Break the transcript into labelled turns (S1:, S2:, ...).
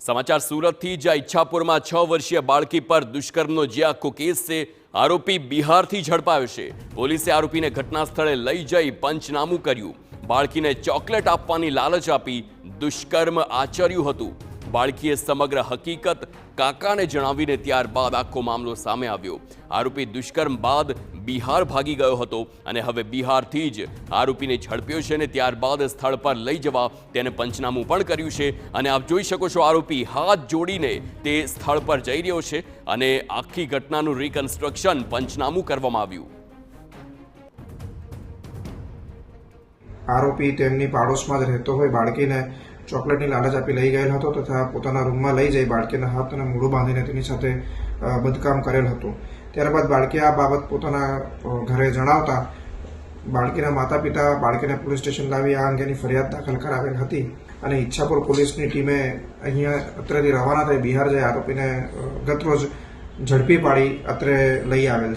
S1: સમાચાર સુરતથી જ્યાં ઈચ્છાપુરમાં 6 વર્ષીય બાળકી પર દુષ્કર્મનો જે આખો કેસ છે, આરોપી બિહારથી ઝડપાયો છે। પોલીસે આરોપીને ઘટના સ્થળે લઈ જઈ પંચનામું કર્યું। બાળકીને ચોકલેટ આપવાની લાલચ આપી દુષ્કર્મ આચર્યું હતું। બાળકીએ સમગ્ર હકીકત કાકાને જણાવીને ત્યારબાદ આખો મામલો સામે આવ્યો। આરોપી દુષ્કર્મ બાદ બિહાર ભાગી ગયો હતો અને હવે બિહારથી જ આરોપીને ઝડપ્યો છે અને ત્યારબાદ સ્થળ પર લઈ જવા તેને પંચનામું પણ કર્યું છે। અને આપ જોઈ શકો છો, આરોપી હાથ જોડીને તે સ્થળ પર જઈ રહ્યો છે અને આખી ઘટનાનું રિકન્સ્ટ્રક્શન પંચનામું કરવામાં આવ્યું।
S2: આરોપી તેમની પાડોશમાં જ રહેતો હોય બાળકીને ચોકલેટની લાલચ આપી લઈ ગયેલ હતો તથા પોતાના રૂમમાં લઈ જઈ બાળકીના હાથ અને મોઢું બાંધીને તેની સાથે બદકામ કરેલ હતું। ત્યારબાદ બાળકીએ આ બાબત પોતાના ઘરે જણાવતા બાળકીના માતા પિતા બાળકીને પોલીસ સ્ટેશન લાવી આ અંગેની ફરિયાદ દાખલ કરાવેલ હતી અને ઈચ્છાપુર પોલીસની ટીમે અહીંયા અત્રેથી રવાના થઈ બિહાર જઈ આરોપીને ગતરોજ ઝડપી પાડી અત્રે લઈ આવેલ